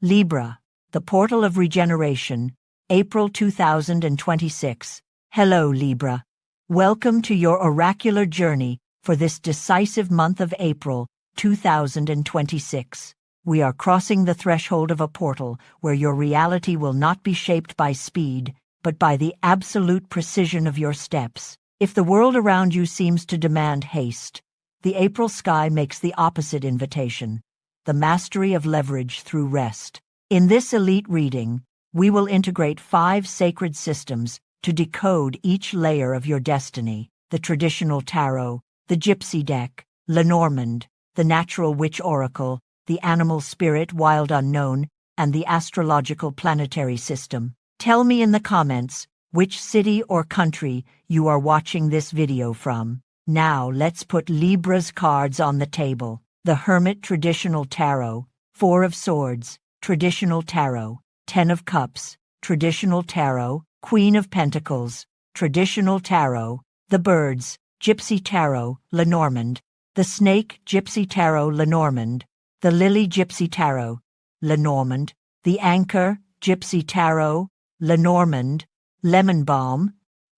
Libra, the portal of regeneration, April 2026. Hello, Libra. Welcome to your oracular journey for this decisive month of April 2026. We are crossing the threshold of a portal where your reality will not be shaped by speed, but by the absolute precision of your steps. If the world around you seems to demand haste, the April sky makes the opposite invitation: the mastery of leverage through rest. In this elite reading, we will integrate 5 sacred systems to decode each layer of your destiny: the traditional tarot, the Gypsy deck, Lenormand, the natural witch oracle, the animal spirit wild unknown, and the astrological planetary system. Tell me in the comments which city or country you are watching this video from. Now let's put Libra's cards on the table. The Hermit Traditional Tarot, 4 of Swords, Traditional Tarot, 10 of Cups, Traditional Tarot, Queen of Pentacles, Traditional Tarot, the Birds, Gypsy Tarot, Lenormand, the Snake, Gypsy Tarot, Lenormand, the Lily, Gypsy Tarot, Lenormand, the Anchor, Gypsy Tarot, Lenormand, Lemon Balm,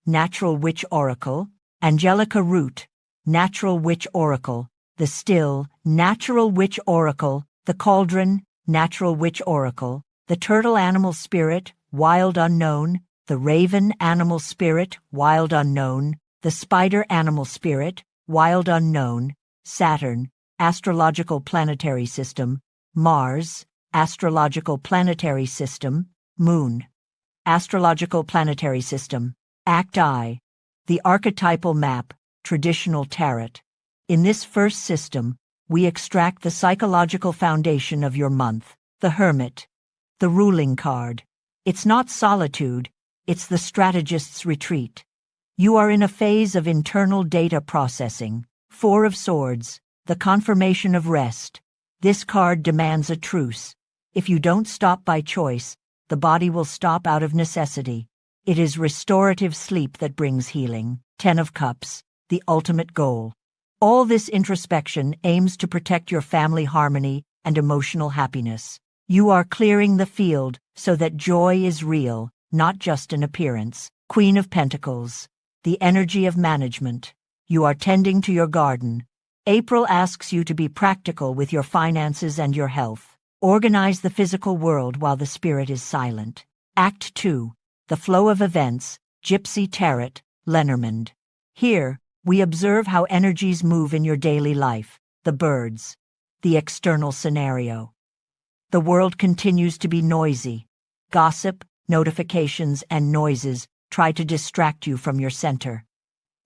Natural Witch Oracle, Angelica Root, Natural Witch Oracle, the Still, Natural Witch Oracle, the Cauldron, Natural Witch Oracle, the Turtle Animal Spirit, Wild Unknown, the Raven Animal Spirit, Wild Unknown, the Spider Animal Spirit, Wild Unknown, Saturn, Astrological Planetary System, Mars, Astrological Planetary System, Moon, Astrological Planetary System, Act I, the Archetypal Map, Traditional Tarot. In this first system, we extract the psychological foundation of your month, the Hermit, the ruling card. It's not solitude, it's the strategist's retreat. You are in a phase of internal data processing. 4 of Swords, the confirmation of rest. This card demands a truce. If you don't stop by choice, the body will stop out of necessity. It is restorative sleep that brings healing. 10 of Cups, the ultimate goal. All this introspection aims to protect your family harmony and emotional happiness. You are clearing the field so that joy is real, not just an appearance. Queen of Pentacles, the energy of management. You are tending to your garden. April asks you to be practical with your finances and your health. Organize the physical world while the spirit is silent. Act 2, the flow of events, Gypsy Tarot, Lenormand. Here, we observe how energies move in your daily life. The Birds, the external scenario. The world continues to be noisy. Gossip, notifications, and noises try to distract you from your center.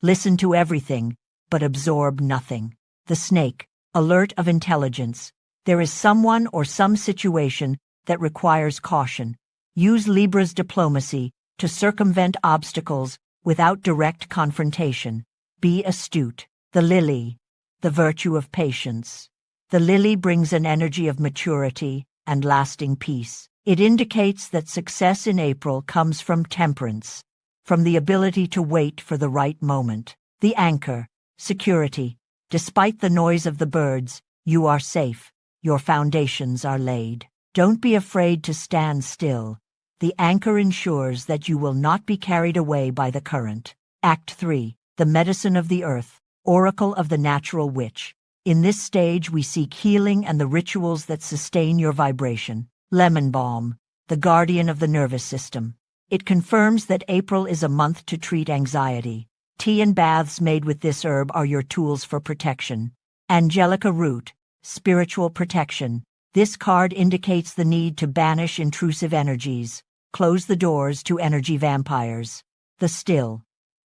Listen to everything, but absorb nothing. The Snake, alert of intelligence. There is someone or some situation that requires caution. Use Libra's diplomacy to circumvent obstacles without direct confrontation. Be astute. The Lily, the virtue of patience. The Lily brings an energy of maturity and lasting peace. It indicates that success in April comes from temperance, from the ability to wait for the right moment. The Anchor, security. Despite the noise of the birds, you are safe. Your foundations are laid. Don't be afraid to stand still. The anchor ensures that you will not be carried away by the current. Act 3, the medicine of the earth, oracle of the natural witch. In this stage, we seek healing and the rituals that sustain your vibration. Lemon balm, the guardian of the nervous system. It confirms that April is a month to treat anxiety. Tea and baths made with this herb are your tools for protection. Angelica Root, spiritual protection. This card indicates the need to banish intrusive energies. Close the doors to energy vampires. The Still,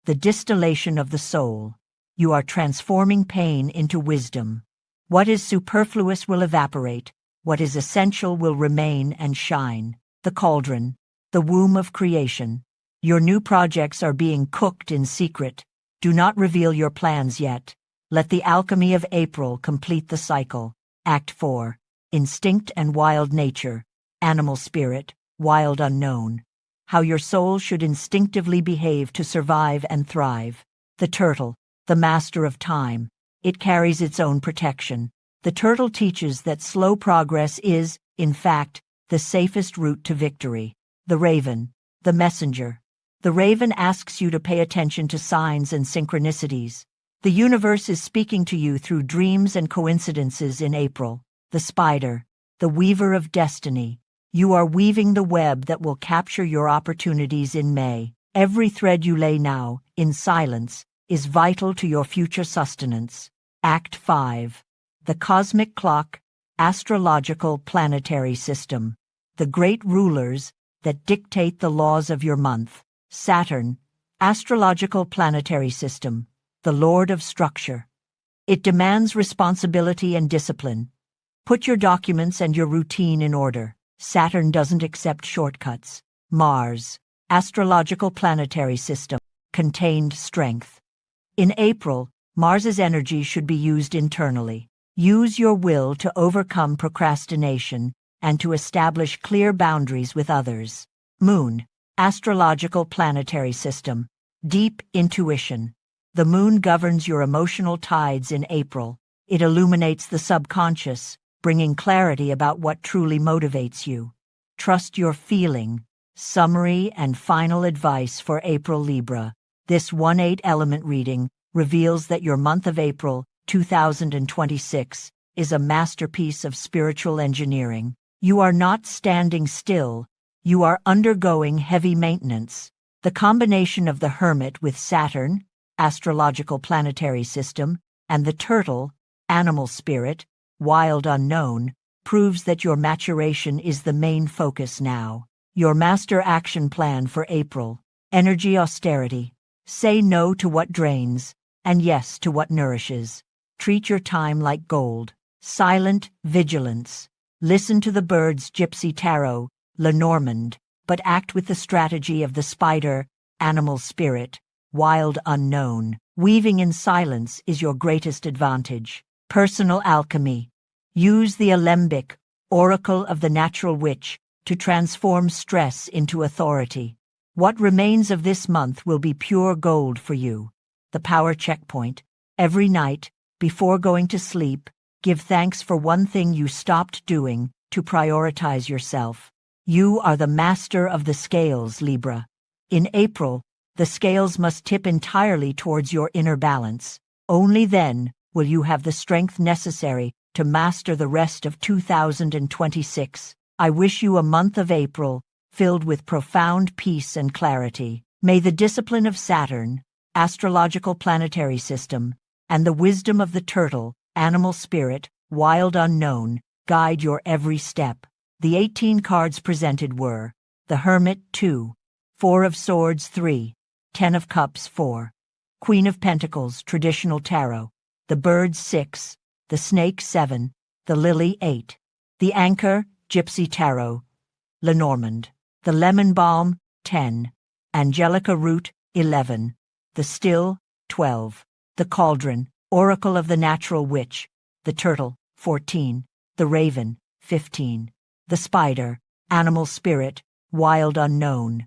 the distillation of the soul. You are transforming pain into wisdom. What is superfluous will evaporate. What is essential will remain and shine. The Cauldron, the womb of creation. Your new projects are being cooked in secret. Do not reveal your plans yet. Let the alchemy of April complete the cycle. Act 4, instinct and wild nature. Animal spirit, wild unknown. How your soul should instinctively behave to survive and thrive. The Turtle, the master of time. It carries its own protection. The turtle teaches that slow progress is, in fact, the safest route to victory. The Raven, the Messenger. The Raven asks you to pay attention to signs and synchronicities. The universe is speaking to you through dreams and coincidences in April. The Spider, the Weaver of Destiny. You are weaving the web that will capture your opportunities in May. Every thread you lay now, in silence, is vital to your future sustenance. Act 5. The Cosmic Clock, Astrological Planetary System. The great rulers that dictate the laws of your month. Saturn, Astrological Planetary System, the Lord of Structure. It demands responsibility and discipline. Put your documents and your routine in order. Saturn doesn't accept shortcuts. Mars, Astrological Planetary System, contained strength. In April, Mars's energy should be used internally. Use your will to overcome procrastination and to establish clear boundaries with others. Moon, Astrological Planetary System, deep intuition. The moon governs your emotional tides in April. It illuminates the subconscious, bringing clarity about what truly motivates you. Trust your feeling. Summary and final advice for April Libra. This 1/8 element reading reveals that your month of April 2026 is a masterpiece of spiritual engineering. You are not standing still. You are undergoing heavy maintenance. The combination of the Hermit with Saturn, Astrological Planetary System, and the Turtle, Animal Spirit, Wild Unknown, proves that your maturation is the main focus now. Your master action plan for April. Energy austerity. Say no to what drains, and yes to what nourishes. Treat your time like gold. Silent vigilance. Listen to the birds Gypsy Tarot, Lenormand, but act with the strategy of the Spider, Animal Spirit, Wild Unknown. Weaving in silence is your greatest advantage. Personal alchemy. Use the alembic, oracle of the natural witch, to transform stress into authority. What remains of this month will be pure gold for you. The power checkpoint. Every night, before going to sleep, give thanks for one thing you stopped doing to prioritize yourself. You are the master of the scales, Libra. In April, the scales must tip entirely towards your inner balance. Only then will you have the strength necessary to master the rest of 2026. I wish you a month of April filled with profound peace and clarity. May the discipline of Saturn, Astrological Planetary System, and the wisdom of the Turtle, Animal Spirit, Wild Unknown, guide your every step. The 18 cards presented were the Hermit 2, 4 of Swords 3, 10 of Cups 4, Queen of Pentacles, Traditional Tarot, the Bird 6, the Snake 7, the Lily 8, the Anchor, Gypsy Tarot, Lenormand, the Lemon Balm 10, Angelica Root 11, the Still 12, the Cauldron, Oracle of the Natural Witch, the Turtle 14, the Raven 15, the Spider, Animal Spirit, Wild Unknown,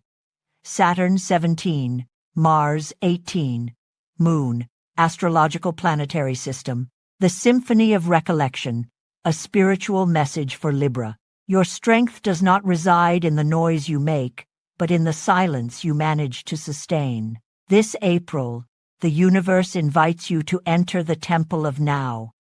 Saturn 17, Mars 18, Moon, Astrological Planetary System, the Symphony of Recollection, a spiritual message for Libra. Your strength does not reside in the noise you make, but in the silence you manage to sustain. This April, the universe invites you to enter the temple of now.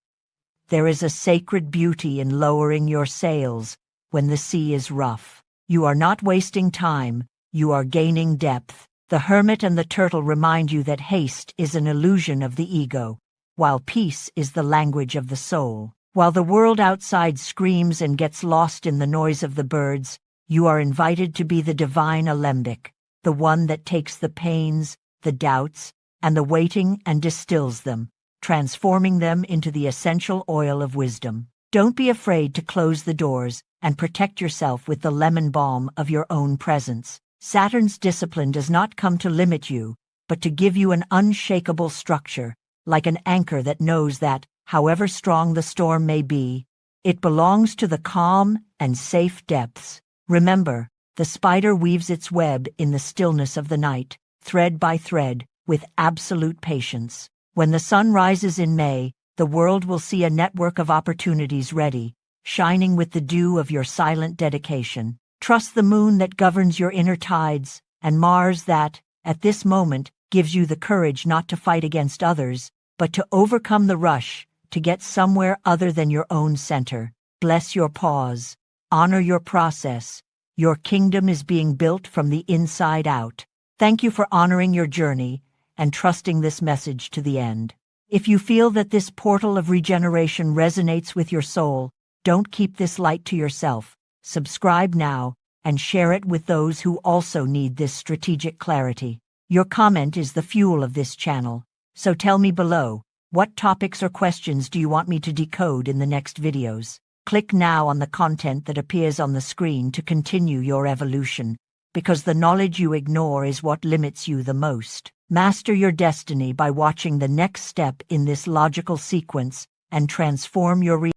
There is a sacred beauty in lowering your sails when the sea is rough. You are not wasting time, you are gaining depth. The Hermit and the Turtle remind you that haste is an illusion of the ego, while peace is the language of the soul. While the world outside screams and gets lost in the noise of the birds, you are invited to be the divine alembic, the one that takes the pains, the doubts, and the waiting and distills them, transforming them into the essential oil of wisdom. Don't be afraid to close the doors and protect yourself with the lemon balm of your own presence. Saturn's discipline does not come to limit you, but to give you an unshakable structure, like an anchor that knows that, however strong the storm may be, it belongs to the calm and safe depths. Remember, the spider weaves its web in the stillness of the night, thread by thread, with absolute patience. When the sun rises in May, the world will see a network of opportunities ready, shining with the dew of your silent dedication. Trust the moon that governs your inner tides, and Mars that, at this moment, gives you the courage not to fight against others, but to overcome the rush, to get somewhere other than your own center. Bless your pause. Honor your process. Your kingdom is being built from the inside out. Thank you for honoring your journey and trusting this message to the end. If you feel that this portal of regeneration resonates with your soul, don't keep this light to yourself. Subscribe now and share it with those who also need this strategic clarity. Your comment is the fuel of this channel, so tell me below, what topics or questions do you want me to decode in the next videos? Click now on the content that appears on the screen to continue your evolution, because the knowledge you ignore is what limits you the most. Master your destiny by watching the next step in this logical sequence and transform your reality.